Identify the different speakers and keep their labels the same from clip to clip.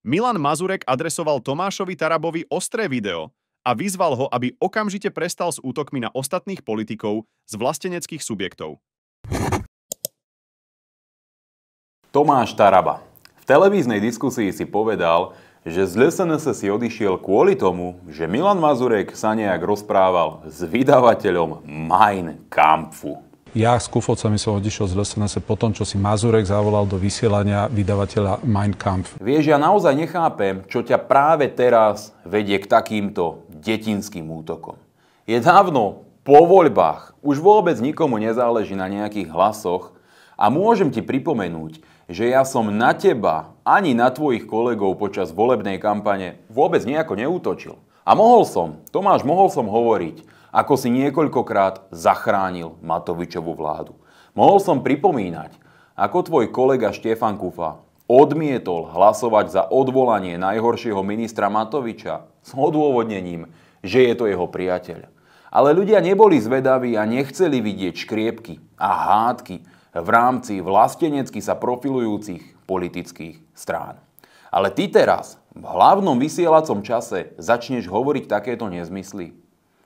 Speaker 1: Milan Mazurek adresoval Tomášovi Tarabovi ostré video a vyzval ho, aby okamžite prestal s útokmi na ostatných politikov z vlasteneckých subjektov.
Speaker 2: Tomáš Taraba. V televíznej diskusii si povedal, že z LSNS si odišiel kvôli tomu, že Milan Mazurek sa nejak rozprával s vydavateľom Mein Kampfu.
Speaker 3: Ja s Kufovcami som odišiel z LSNS po tom, čo si Mazurek zavolal do vysielania vydavateľa Mein Kampf.
Speaker 2: Vieš, ja naozaj nechápem, čo ťa práve teraz vedie k takýmto detinským útokom. Je dávno po voľbách, už vôbec nikomu nezáleží na nejakých hlasoch a môžem ti pripomenúť, že ja som na teba ani na tvojich kolegov počas volebnej kampane vôbec nejako neútočil. A mohol som hovoriť, ako si niekoľkokrát zachránil Matovičovú vládu. Mohol som pripomínať, ako tvoj kolega Štefan Kufa odmietol hlasovať za odvolanie najhoršieho ministra Matoviča s odôvodnením, že je to jeho priateľ. Ale ľudia neboli zvedaví a nechceli vidieť škriepky a hádky v rámci vlastenecky sa profilujúcich politických strán. Ale ty teraz v hlavnom vysielacom čase začneš hovoriť takéto nezmysly.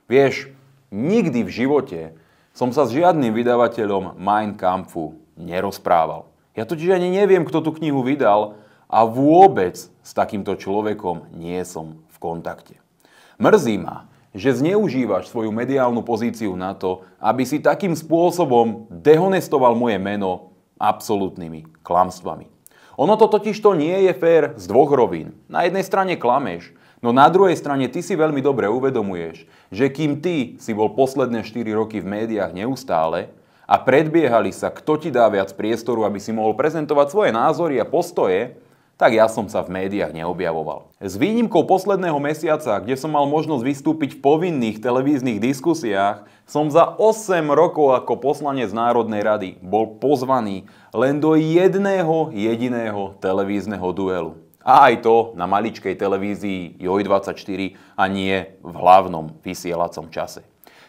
Speaker 2: Vieš, nikdy v živote som sa s žiadnym vydavateľom Mein Kampfu nerozprával. Ja totiž ani neviem, kto tú knihu vydal a vôbec s takýmto človekom nie som v kontakte. Mrzí ma, že zneužívaš svoju mediálnu pozíciu na to, aby si takým spôsobom dehonestoval moje meno absolútnymi klamstvami. Ono to totižto nie je fér z dvoch rovín. Na jednej strane klameš, no na druhej strane ty si veľmi dobre uvedomuješ, že kým ty si bol posledné 4 roky v médiách neustále a predbiehali sa, kto ti dá viac priestoru, aby si mohol prezentovať svoje názory a postoje, tak ja som sa v médiách neobjavoval. S výnimkou posledného mesiaca, kde som mal možnosť vystúpiť v povinných televíznych diskusiách, som za 8 rokov ako poslanec Národnej rady bol pozvaný len do jedného jediného televízneho duelu. A aj to na maličkej televízii Joj24 a nie v hlavnom vysielacom čase.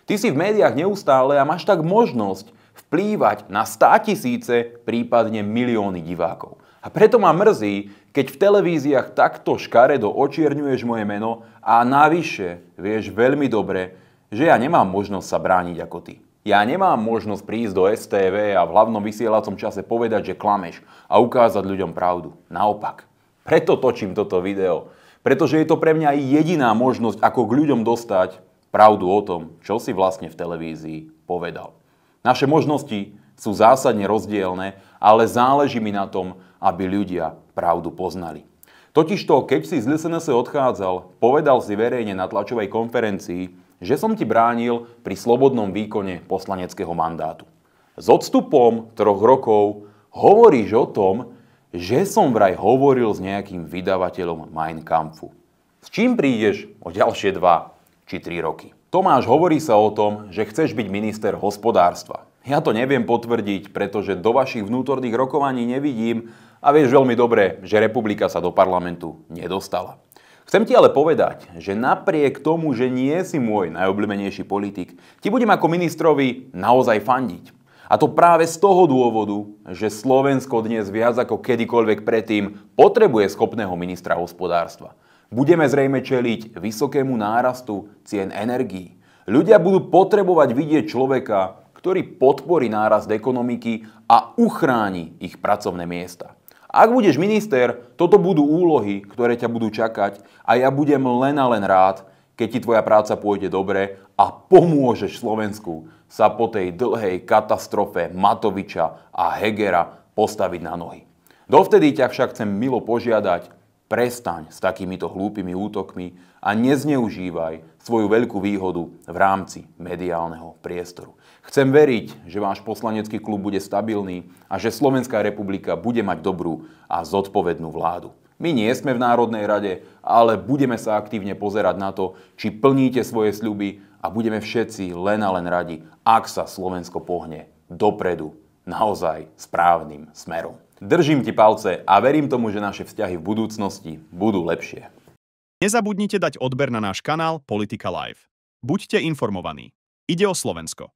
Speaker 2: Ty si v médiách neustále a máš tak možnosť vplývať na 100 000, prípadne milióny divákov. A preto ma mrzí, keď v televíziách takto škaredo očierňuješ moje meno a navyše vieš veľmi dobre, že ja nemám možnosť sa brániť ako ty. Ja nemám možnosť prísť do STV a v hlavnom vysielacom čase povedať, že klameš a ukázať ľuďom pravdu. Naopak. Preto točím toto video. Pretože je to pre mňa jediná možnosť, ako k ľuďom dostať pravdu o tom, čo si vlastne v televízii povedal. Naše možnosti sú zásadne rozdielne, ale záleží mi na tom, aby ľudia pravdu poznali. Totižto, keď si z LSNS odchádzal, povedal si verejne na tlačovej konferencii, že som ti bránil pri slobodnom výkone poslaneckého mandátu. S odstupom 3 rokov hovoríš o tom, že som vraj hovoril s nejakým vydavateľom Mein Kampfu. S čím prídeš o ďalšie 2 či 3 roky? Tomáš, hovorí sa o tom, že chceš byť minister hospodárstva. Ja to neviem potvrdiť, pretože do vašich vnútorných rokovaní nevidím a vieš veľmi dobre, že republika sa do parlamentu nedostala. Chcem ti ale povedať, že napriek tomu, že nie si môj najobľúbenejší politik, ti budem ako ministrovi naozaj fandiť. A to práve z toho dôvodu, že Slovensko dnes viac ako kedykoľvek predtým potrebuje schopného ministra hospodárstva. Budeme zrejme čeliť vysokému nárastu cien energií. Ľudia budú potrebovať vidieť človeka, ktorý podporí nárast ekonomiky a uchráni ich pracovné miesta. Ak budeš minister, toto budú úlohy, ktoré ťa budú čakať a ja budem len a len rád, keď ti tvoja práca pôjde dobre a pomôžeš Slovensku sa po tej dlhej katastrofe Matoviča a Hegera postaviť na nohy. Dovtedy ťa však chcem milo požiadať, prestaň s takýmito hlúpymi útokmi a nezneužívaj svoju veľkú výhodu v rámci mediálneho priestoru. Chcem veriť, že váš poslanecký klub bude stabilný a že Slovenská republika bude mať dobrú a zodpovednú vládu. My nie sme v Národnej rade, ale budeme sa aktívne pozerať na to, či plníte svoje sľuby a budeme všetci len a len radi, ak sa Slovensko pohne dopredu naozaj správnym smerom. Držím ti palce a verím tomu, že naše vzťahy v budúcnosti budú lepšie.
Speaker 1: Nezabudnite dať odber na náš kanál Politika Live. Buďte informovaní. Ide o Slovensko.